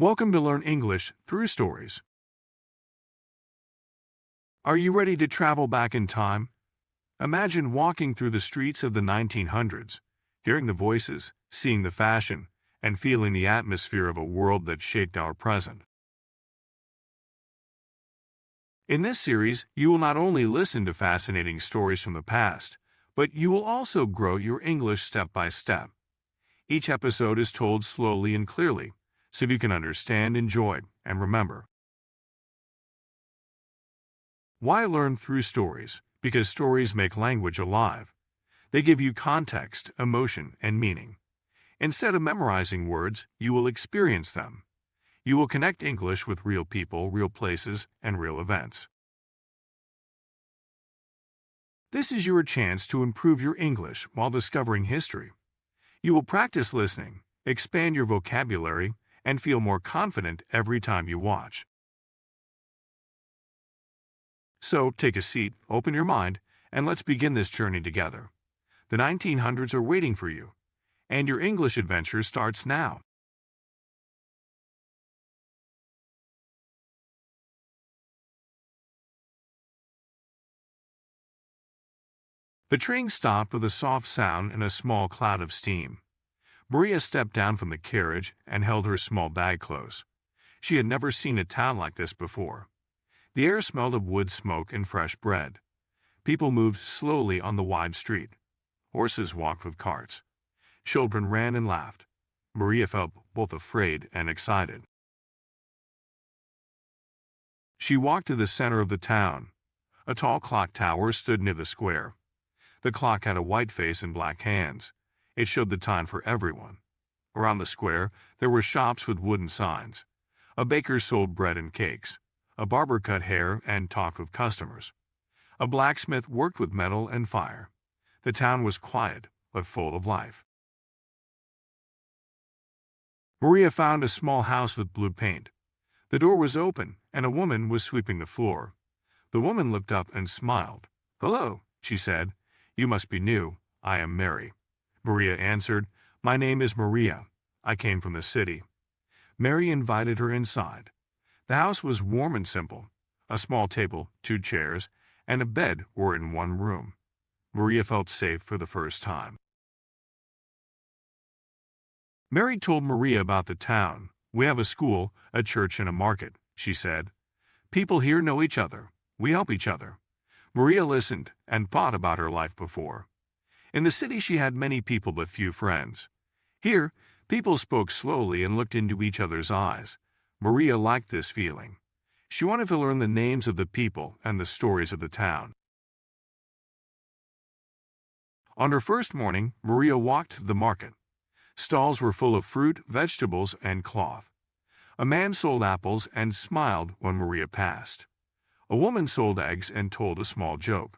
Welcome to Learn English through stories. Are you ready to travel back in time? Imagine walking through the streets of the 1900s, hearing the voices, seeing the fashion, and feeling the atmosphere of a world that shaped our present. In this series, you will not only listen to fascinating stories from the past, but you will also grow your English step by step. Each episode is told slowly and clearly, so you can understand, enjoy, and remember. Why learn through stories? Because stories make language alive. They give you context, emotion, and meaning. Instead of memorizing words, you will experience them. You will connect English with real people, real places, and real events. This is your chance to improve your English while discovering history. You will practice listening, expand your vocabulary, and feel more confident every time you watch. So, take a seat, open your mind, and let's begin this journey together. The 1900s are waiting for you, and your English adventure starts now. The train stopped with a soft sound and a small cloud of steam. Maria stepped down from the carriage and held her small bag close. She had never seen a town like this before. The air smelled of wood smoke and fresh bread. People moved slowly on the wide street. Horses walked with carts. Children ran and laughed. Maria felt both afraid and excited. She walked to the center of the town. A tall clock tower stood near the square. The clock had a white face and black hands. It showed the time for everyone. Around the square, there were shops with wooden signs. A baker sold bread and cakes. A barber cut hair and talked with customers. A blacksmith worked with metal and fire. The town was quiet, but full of life. Maria found a small house with blue paint. The door was open, and a woman was sweeping the floor. The woman looked up and smiled. "Hello," she said. "You must be new. I am Mary." Maria answered, "My name is Maria. I came from the city." Mary invited her inside. The house was warm and simple. A small table, 2 chairs, and a bed were in one room. Maria felt safe for the first time. Mary told Maria about the town. "We have a school, a church, and a market," she said. "People here know each other. We help each other." Maria listened and thought about her life before. In the city she had many people but few friends. Here, people spoke slowly and looked into each other's eyes. Maria liked this feeling. She wanted to learn the names of the people and the stories of the town. On her first morning, Maria walked to the market. Stalls were full of fruit, vegetables, and cloth. A man sold apples and smiled when Maria passed. A woman sold eggs and told a small joke.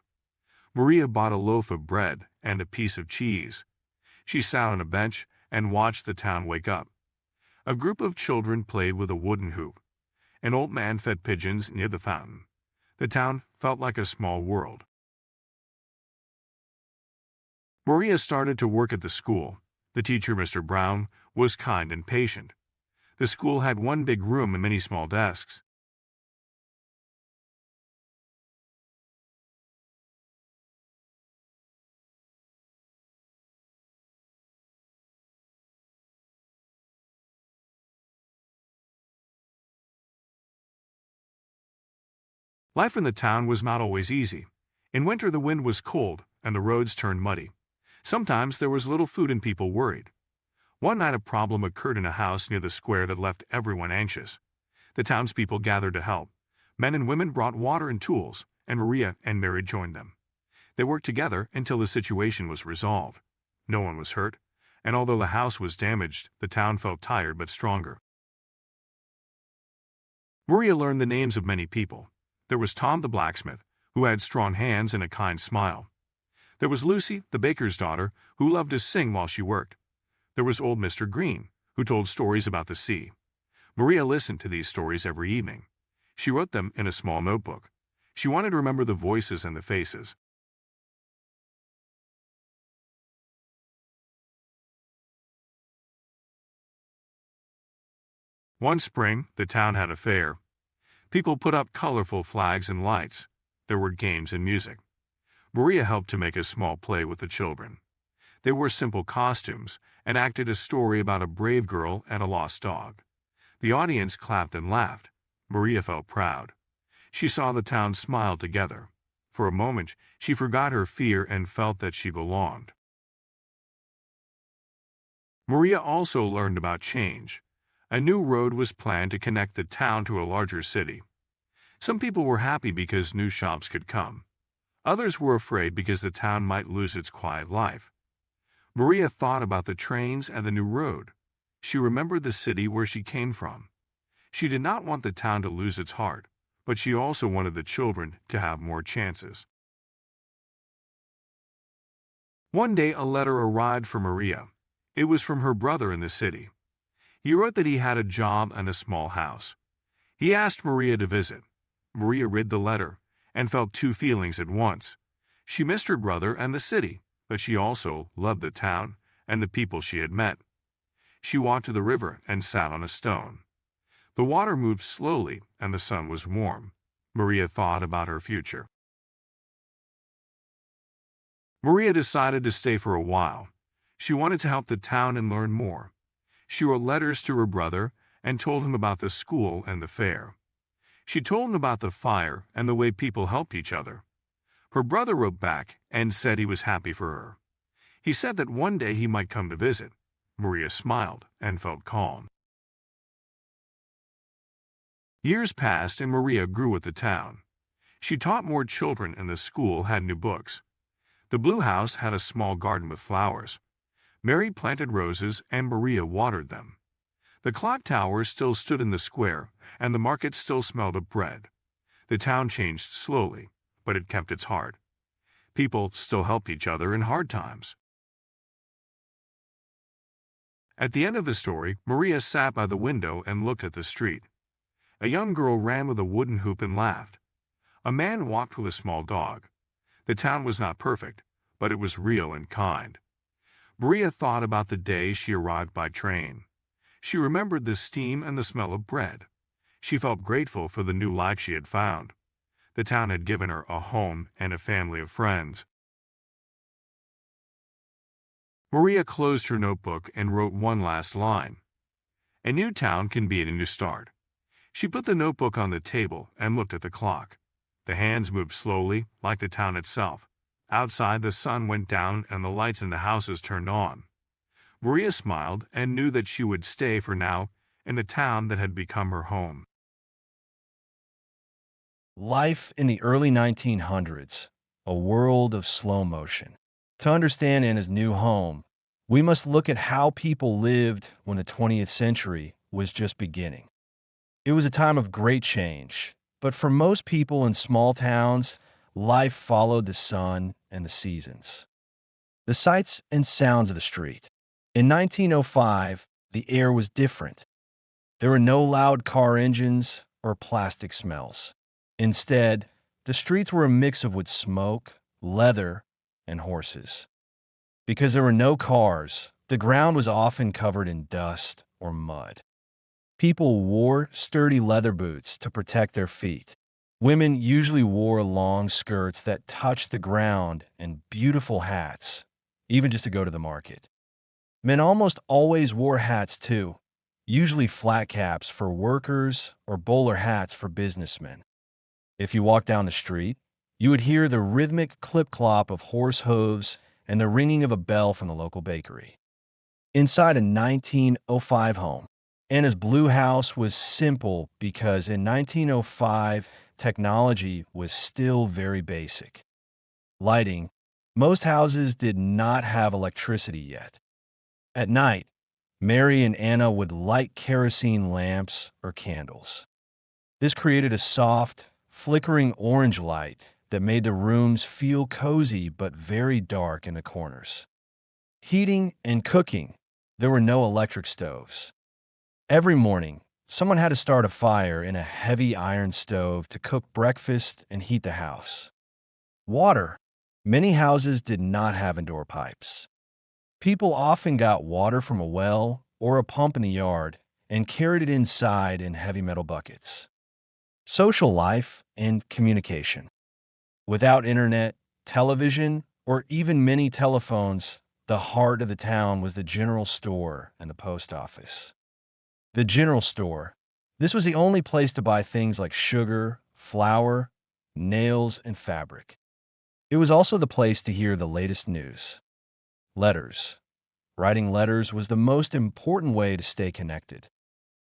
Maria bought a loaf of bread and a piece of cheese. She sat on a bench and watched the town wake up. A group of children played with a wooden hoop. An old man fed pigeons near the fountain. The town felt like a small world. Maria started to work at the school. The teacher, Mr. Brown, was kind and patient. The school had one big room and many small desks. Life in the town was not always easy. In winter the wind was cold and the roads turned muddy. Sometimes there was little food and people worried. One night a problem occurred in a house near the square that left everyone anxious. The townspeople gathered to help. Men and women brought water and tools, and Maria and Mary joined them. They worked together until the situation was resolved. No one was hurt, and although the house was damaged, the town felt tired but stronger. Maria learned the names of many people. There was Tom the blacksmith, who had strong hands and a kind smile. There was Lucy, the baker's daughter, who loved to sing while she worked. There was old Mr. Green, who told stories about the sea. Maria listened to these stories every evening. She wrote them in a small notebook. She wanted to remember the voices and the faces. One spring, the town had a fair. People put up colorful flags and lights. There were games and music. Maria helped to make a small play with the children. They wore simple costumes and acted a story about a brave girl and a lost dog. The audience clapped and laughed. Maria felt proud. She saw the town smile together. For a moment, she forgot her fear and felt that she belonged. Maria also learned about change. A new road was planned to connect the town to a larger city. Some people were happy because new shops could come. Others were afraid because the town might lose its quiet life. Maria thought about the trains and the new road. She remembered the city where she came from. She did not want the town to lose its heart, but she also wanted the children to have more chances. One day a letter arrived for Maria. It was from her brother in the city. He wrote that he had a job and a small house. He asked Maria to visit. Maria read the letter and felt two feelings at once. She missed her brother and the city, but she also loved the town and the people she had met. She walked to the river and sat on a stone. The water moved slowly and the sun was warm. Maria thought about her future. Maria decided to stay for a while. She wanted to help the town and learn more. She wrote letters to her brother and told him about the school and the fair. She told him about the fire and the way people helped each other. Her brother wrote back and said he was happy for her. He said that one day he might come to visit. Maria smiled and felt calm. Years passed and Maria grew with the town. She taught more children and the school had new books. The blue house had a small garden with flowers. Mary planted roses and Maria watered them. The clock tower still stood in the square and the market still smelled of bread. The town changed slowly, but it kept its heart. People still helped each other in hard times. At the end of the story, Maria sat by the window and looked at the street. A young girl ran with a wooden hoop and laughed. A man walked with a small dog. The town was not perfect, but it was real and kind. Maria thought about the day she arrived by train. She remembered the steam and the smell of bread. She felt grateful for the new life she had found. The town had given her a home and a family of friends. Maria closed her notebook and wrote one last line. A new town can be a new start. She put the notebook on the table and looked at the clock. The hands moved slowly, like the town itself. Outside, the sun went down and the lights in the houses turned on. Maria smiled and knew that she would stay for now in the town that had become her home. Life in the early 1900s, a world of slow motion. To understand Anna's new home, we must look at how people lived when the 20th century was just beginning. It was a time of great change, but for most people in small towns, life followed the sun and the seasons. The sights and sounds of the street. In 1905, the air was different. There were no loud car engines or plastic smells. Instead, the streets were a mix of wood smoke, leather, and horses. Because there were no cars, the ground was often covered in dust or mud. People wore sturdy leather boots to protect their feet. Women usually wore long skirts that touched the ground and beautiful hats, even just to go to the market. Men almost always wore hats too, usually flat caps for workers or bowler hats for businessmen. If you walked down the street, you would hear the rhythmic clip-clop of horse hooves and the ringing of a bell from the local bakery. Inside a 1905 home, Anna's blue house was simple because in 1905, technology was still very basic. Lighting. Most houses did not have electricity yet. At night, Mary and Anna would light kerosene lamps or candles. This created a soft, flickering orange light that made the rooms feel cozy but very dark in the corners. Heating and cooking. There were no electric stoves. Every morning, someone had to start a fire in a heavy iron stove to cook breakfast and heat the house. Water. Many houses did not have indoor pipes. People often got water from a well or a pump in the yard, and carried it inside in heavy metal buckets. Social life and communication. Without internet, television, or even many telephones, the heart of the town was the general store and the post office. The general store. This was the only place to buy things like sugar, flour, nails, and fabric. It was also the place to hear the latest news. Letters. Writing letters was the most important way to stay connected.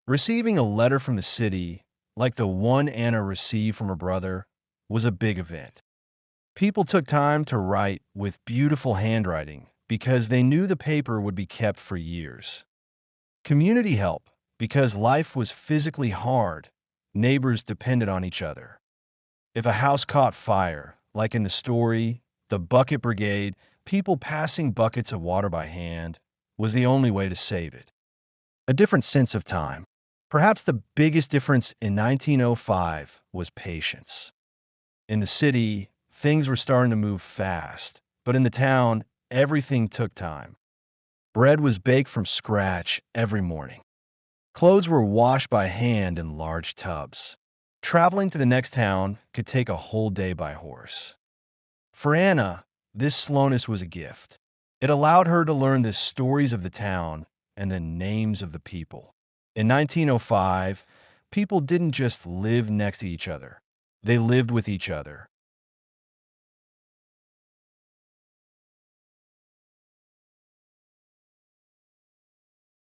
Receiving a letter from the city, like the one Anna received from her brother, was a big event. People took time to write with beautiful handwriting because they knew the paper would be kept for years. Community help, because life was physically hard. Neighbors depended on each other. If a house caught fire, like in the story, the bucket brigade, people passing buckets of water by hand, was the only way to save it. A different sense of time. Perhaps the biggest difference in 1905 was patience. In the city, things were starting to move fast, but in the town, everything took time. Bread was baked from scratch every morning. Clothes were washed by hand in large tubs. Traveling to the next town could take a whole day by horse. For Anna, this slowness was a gift. It allowed her to learn the stories of the town and the names of the people. In 1905, people didn't just live next to each other. They lived with each other.